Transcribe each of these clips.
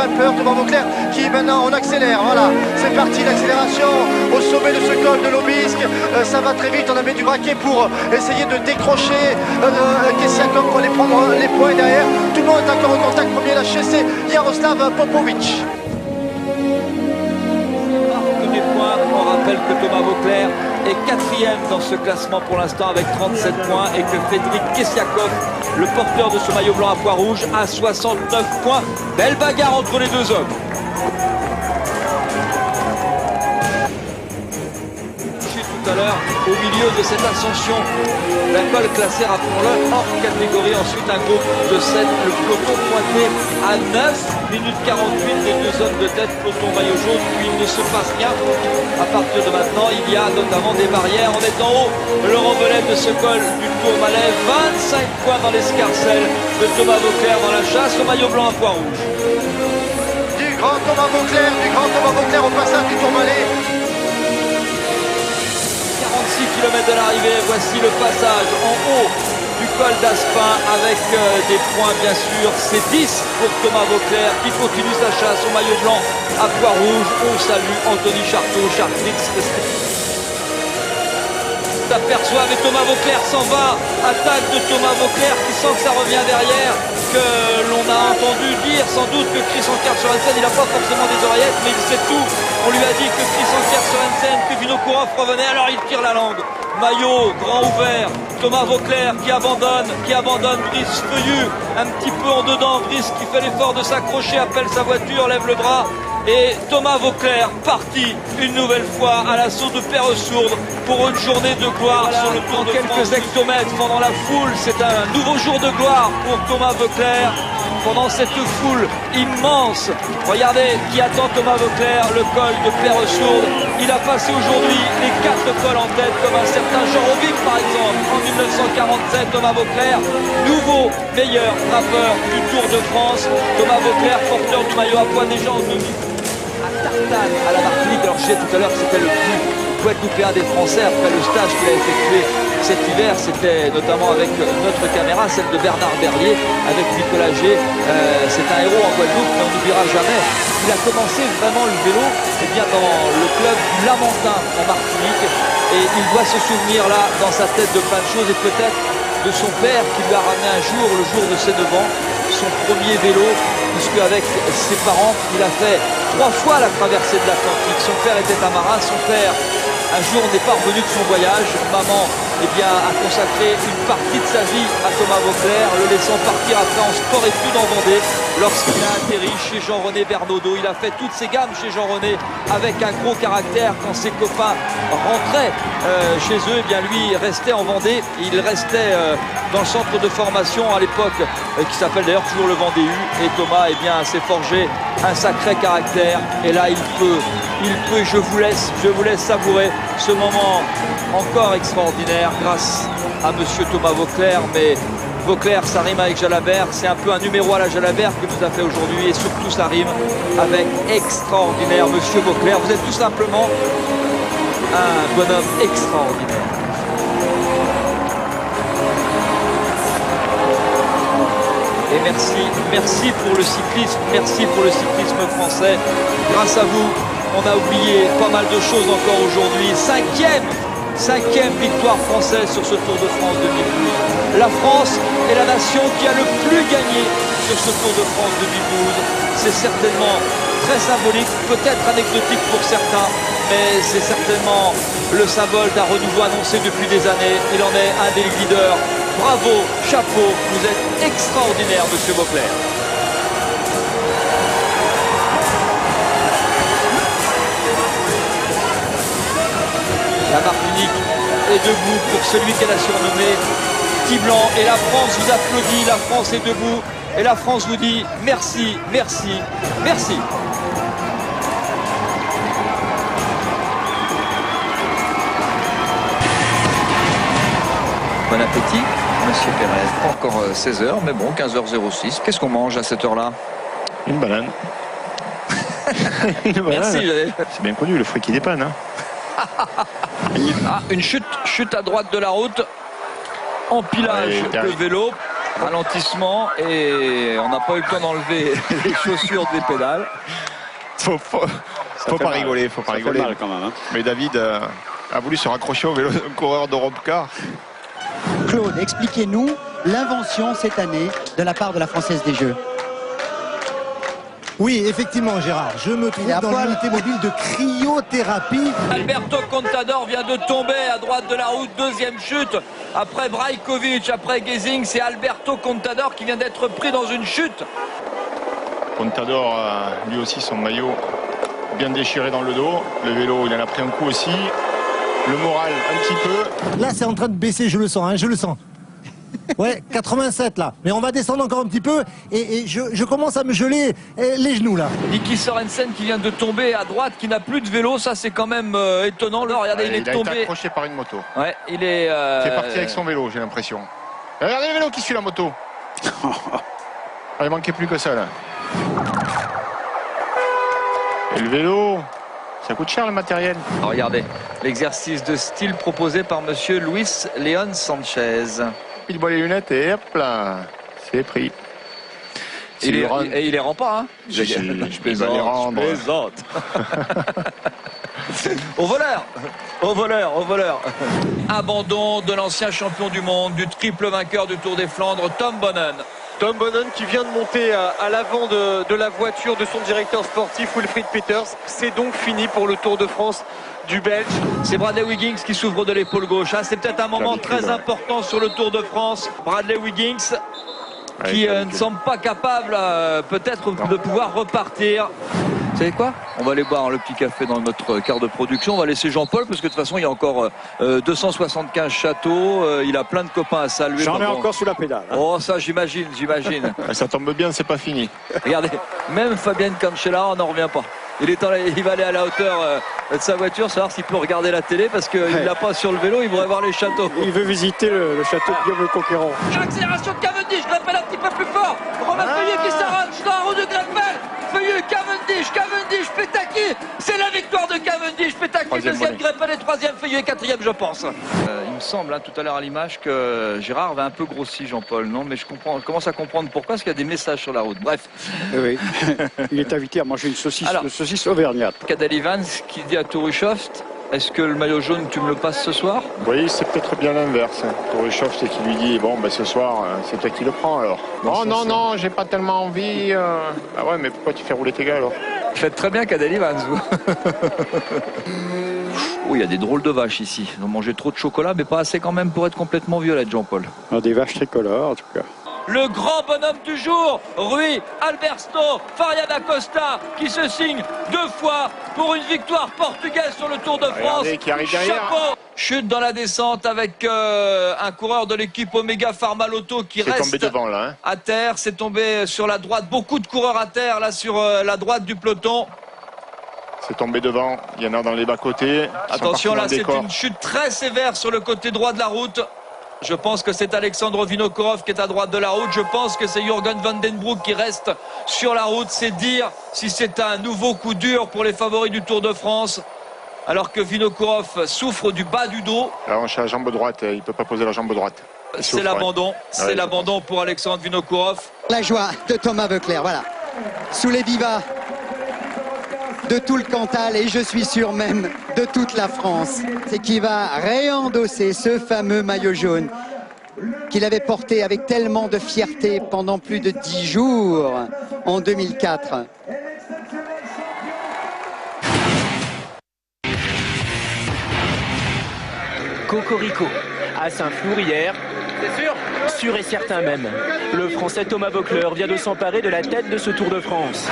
grimpeur, Thomas Vauclair, qui maintenant on accélère. Voilà, c'est parti, l'accélération au sommet de ce col de l'Aubisque. Ça va très vite, on a mis du braquet pour essayer de décrocher Kessiakov pour aller prendre les points derrière. Tout le monde est encore en contact. Premier lâché, c'est Jaroslav Popovic. On rappelle que Thomas Vauclair est 4e dans ce classement pour l'instant avec 37 points et que Frédéric Kessiakov, le porteur de ce maillot blanc à pois rouge, a 69 points. Belle bagarre entre les deux hommes. Tout à l'heure, au milieu de cette ascension d'un col classé, rappelons-le, hors catégorie. Ensuite, un groupe de 7, le peloton pointé à 9 minutes 48, les deux hommes de tête, peloton maillot jaune, puis il ne se passe rien. À partir de maintenant, il y a notamment des barrières. On est en haut, Laurent Bellet de ce col du Tourmalet, 25 points dans l'escarcelle de Thomas Vauclair dans la chasse au maillot blanc à pois rouge. Du grand Thomas Vauclair au passage du Tourmalet. 46 km de l'arrivée, voici le passage en haut du col d'Aspin avec des points bien sûr. C'est 10 pour Thomas Vauclair qui continue sa chasse au maillot blanc à pois rouge. On salue Anthony Charteau, Chartrix. S'aperçoit avec Thomas Vauclair s'en va, attaque de Thomas Vauclair qui sent que ça revient derrière, que l'on a entendu dire sans doute que Chris Anker-Sørensen, il n'a pas forcément des oreillettes mais il sait tout. On lui a dit que Chris Anker-Sørensen, que Vinokourov revenait, alors il tire la langue. Maillot grand ouvert, Thomas Vauclair qui abandonne Brice Feuillu, un petit peu en dedans, Brice qui fait l'effort de s'accrocher, appelle sa voiture, lève le bras. Et Thomas Vauclair parti une nouvelle fois à l'assaut de Perresourde pour une journée de gloire sur le Tour de France. Quelques hectomètres pendant la foule, c'est un nouveau jour de gloire pour Thomas Vauclair. Pendant cette foule immense, regardez qui attend Thomas Vauclair, le col de Perresourde. Il a passé aujourd'hui les 4 cols en tête comme un certain Jean Rovic par exemple. En 1947, Thomas Vauclair, nouveau meilleur grimpeur du Tour de France. Thomas Vauclair, porteur du maillot à pois déjà en 2000. À Tartane, à la Martinique, alors je disais tout à l'heure que c'était le plus guadeloupéen des Français après le stage qu'il a effectué cet hiver. C'était notamment avec notre caméra, celle de Bernard Berlier, avec Nicolas G. C'est un héros en Guadeloupe, mais on n'oubliera jamais. Il a commencé vraiment le vélo bien dans le club du Lamentin en Martinique. Et il doit se souvenir là, dans sa tête, de plein de choses et peut-être de son père qui lui a ramené un jour, le jour de ses 9 ans, son premier vélo, puisque avec ses parents, il a fait 3 fois la traversée de l'Atlantique. Son père était un marin, son père un jour n'est pas revenu de son voyage. Maman a consacré une partie de sa vie à Thomas Vauclair, le laissant partir après en sport-études en Vendée. Lorsqu'il a atterri chez Jean-René Bernaudot, il a fait toutes ses gammes chez Jean-René avec un gros caractère. Quand ses copains rentraient chez eux, lui restait en Vendée. Il restait dans le centre de formation à l'époque qui s'appelle d'ailleurs toujours le Vendée U. Et Thomas s'est forgé un sacré caractère. Et là il peut, je vous laisse savourer ce moment encore extraordinaire grâce à monsieur Thomas Vauclair. Mais Vauclair, ça rime avec Jalabert, c'est un peu un numéro à la Jalabert que nous a fait aujourd'hui et surtout ça rime avec extraordinaire. Monsieur Vauclair, vous êtes tout simplement un bonhomme extraordinaire. Et merci pour le cyclisme, merci pour le cyclisme français. Grâce à vous, on a oublié pas mal de choses encore aujourd'hui. Cinquième victoire française sur ce Tour de France 2012. La France est la nation qui a le plus gagné sur ce Tour de France 2012. C'est certainement très symbolique, peut-être anecdotique pour certains, mais c'est certainement le symbole d'un renouveau annoncé depuis des années. Il en est un des leaders. Bravo, chapeau, vous êtes extraordinaire, monsieur Vauclair. La Martinique est debout pour celui qu'elle a surnommé Petit Blanc. Et la France vous applaudit, la France est debout. Et la France vous dit merci, merci, merci. Bon appétit, monsieur Pérez. Encore 16h, mais bon, 15h06. Qu'est-ce qu'on mange à cette heure-là? Une banane. Une banane. Merci. C'est bien connu, le fruit qui dépanne. Hein. Une chute à droite de la route. Empilage de vélo. Ralentissement et on n'a pas eu le temps d'enlever les chaussures des pédales. Faut pas rigoler, faut pas rigoler. Mal quand même, hein. Mais David a voulu se raccrocher au vélo d'un coureur d'Europecar. Claude, expliquez-nous l'invention cette année de la part de la Française des Jeux. Oui, effectivement, Gérard, je me trouve dans l'unité mobile de cryothérapie. Alberto Contador vient de tomber à droite de la route, deuxième chute. Après Brajkovic, après Gesing, c'est Alberto Contador qui vient d'être pris dans une chute. Contador a lui aussi son maillot bien déchiré dans le dos. Le vélo, il en a pris un coup aussi. Le moral, un petit peu. Là, c'est en train de baisser, je le sens, hein, je le sens. Ouais, 87 là. Mais on va descendre encore un petit peu et je commence à me geler les genoux là. Niki Sorensen qui vient de tomber à droite, qui n'a plus de vélo, ça c'est quand même étonnant. Là, regardez, il est tombé. Il a été accroché par une moto. Ouais, il est. Qui est parti avec son vélo, j'ai l'impression. Regardez le vélo qui suit la moto. Il manquait plus que ça là. Et le vélo, ça coûte cher le matériel. Alors, regardez, l'exercice de style proposé par monsieur Luis Leon Sanchez. Il boit les lunettes et hop là, c'est pris. Et il les rend pas, hein. Je plaisante. Au voleur. Abandon de l'ancien champion du monde, du triple vainqueur du Tour des Flandres, Tom Bonnen. Tom Bonnen qui vient de monter à l'avant de la voiture de son directeur sportif Wilfried Peters. C'est donc fini pour le Tour de France du Belge. C'est Bradley Wiggins qui s'ouvre de l'épaule gauche. C'est peut-être un moment très important sur le Tour de France. Bradley Wiggins qui ne semble pas capable peut-être de pouvoir repartir. Vous savez quoi? On va aller boire le petit café dans notre quart de production. On va laisser Jean-Paul parce que de toute façon il y a encore 275 châteaux. Il a plein de copains à saluer. J'en ai encore sous la pédale. Oh ça j'imagine. Ça tombe bien, c'est pas fini. Regardez, même Fabien Cancellara, on n'en revient pas. Il va aller à la hauteur de sa voiture, savoir s'il peut regarder la télé parce qu'il n'a pas sur le vélo, il voudrait voir les châteaux. Il veut visiter le château de Guillaume le Conquérant. Accélération de Cavendish, Greppel un petit peu plus fort. Romain Feuillet qui s'arrache dans la roue de Greppel. Feuillet, Cavendish, Petaki. C'est la victoire de Cavendish. Petaki, deuxième, Greppel et troisième, Feuillet, quatrième, je pense. Il me semble, tout à l'heure à l'image, que Gérard avait un peu grossi, Jean-Paul. Non, mais je commence à comprendre pourquoi, parce qu'il y a des messages sur la route. Bref. Oui, il est invité à manger une saucisse, saucisse auvergnate. Cadel Evans qui dit à Touruchoft, est-ce que le maillot jaune, tu me le passes ce soir? Oui, c'est peut-être bien l'inverse. Touruchoft, c'est qui lui dit, bon, ce soir, c'est toi qui le prends alors. Non, j'ai pas tellement envie. Ah ouais, mais pourquoi tu fais rouler tes gars alors? Faites très bien Cadel Evans, vous. Oh, il y a des drôles de vaches ici. Ils ont mangé trop de chocolat, mais pas assez quand même pour être complètement violette, Jean-Paul. Des vaches tricolores, en tout cas. Le grand bonhomme du jour, Rui Alberto Fabian Acosta, qui se signe 2 fois pour une victoire portugaise sur le Tour de France. Regardez, qui arrive derrière. Chapeau. Chute dans la descente avec un coureur de l'équipe Omega Pharma Lotto qui reste tombé devant, là, hein. À terre. C'est tombé sur la droite. Beaucoup de coureurs à terre là sur la droite du peloton. C'est tombé devant. Il y en a dans les bas-côtés. Attention, là, c'est une chute très sévère sur le côté droit de la route. Je pense que c'est Alexandre Vinokourov qui est à droite de la route. Je pense que c'est Jürgen Van Den Broek qui reste sur la route. C'est dire si c'est un nouveau coup dur pour les favoris du Tour de France. Alors que Vinokourov souffre du bas du dos. La hanche à la jambe droite, il ne peut pas poser la jambe droite. C'est l'abandon. C'est l'abandon pour Alexandre Vinokourov. La joie de Thomas Voeckler, voilà. Sous les vivas de tout le Cantal et je suis sûr même de toute la France. C'est qui va réendosser ce fameux maillot jaune qu'il avait porté avec tellement de fierté pendant plus de 10 jours en 2004. Cocorico à Saint-Flour hier. C'est sûr? Sûr et certain même. Le Français Thomas Voeckler vient de s'emparer de la tête de ce Tour de France.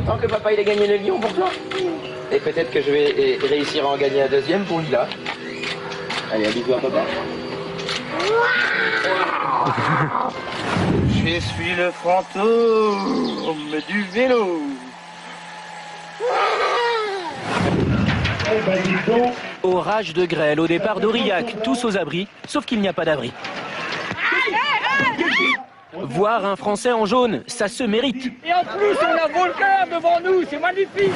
Tant que papa il a gagné le lion pour toi. Et peut-être que je vais réussir à en gagner un deuxième pour Lila. Allez, un bisou à papa. Je suis le fantôme du vélo. Orage de grêle au départ d'Aurillac, tous aux abris, sauf qu'il n'y a pas d'abri. Voir un Français en jaune, ça se mérite. Et en plus, on a Voeckler devant nous, c'est magnifique.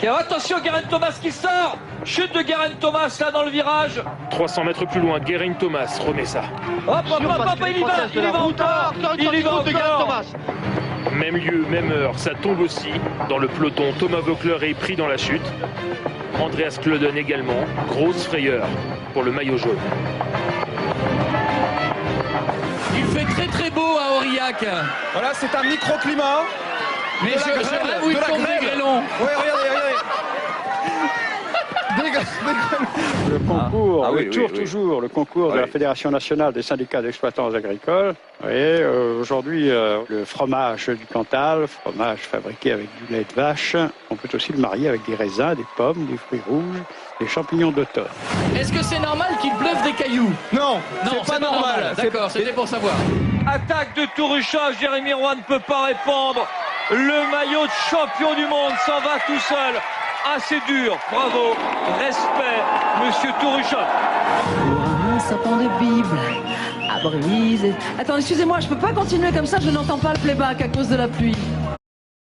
Attention, Geraint Thomas qui sort. Chute de Geraint Thomas là dans le virage. 300 mètres plus loin, Geraint Thomas remet ça. Hop, il y va encore. Il y va encore. Même lieu, même heure, ça tombe aussi dans le peloton. Thomas Voeckler est pris dans la chute. Andreas Klöden également. Grosse frayeur pour le maillot jaune. Il fait très très beau à Aurillac. Voilà, c'est un microclimat. Mais je rêve où il tombe des grêlons. Oui, regardez. Le concours, toujours, le concours de la Fédération nationale des syndicats d'exploitants agricoles. Vous voyez, aujourd'hui, le fromage du Cantal, fromage fabriqué avec du lait de vache, on peut aussi le marier avec des raisins, des pommes, des fruits rouges, des champignons d'automne. Est-ce que c'est normal qu'il bluffe des cailloux? Non, c'est pas normal. D'accord, c'était pour savoir. Attaque de Tourucha, Jérémy Roy ne peut pas répondre. Le maillot de champion du monde s'en va tout seul. Assez dur, bravo, respect, monsieur Tourucha. Pour un sapin de Bible à briser. Attends, excusez-moi, je peux pas continuer comme ça, je n'entends pas le playback à cause de la pluie.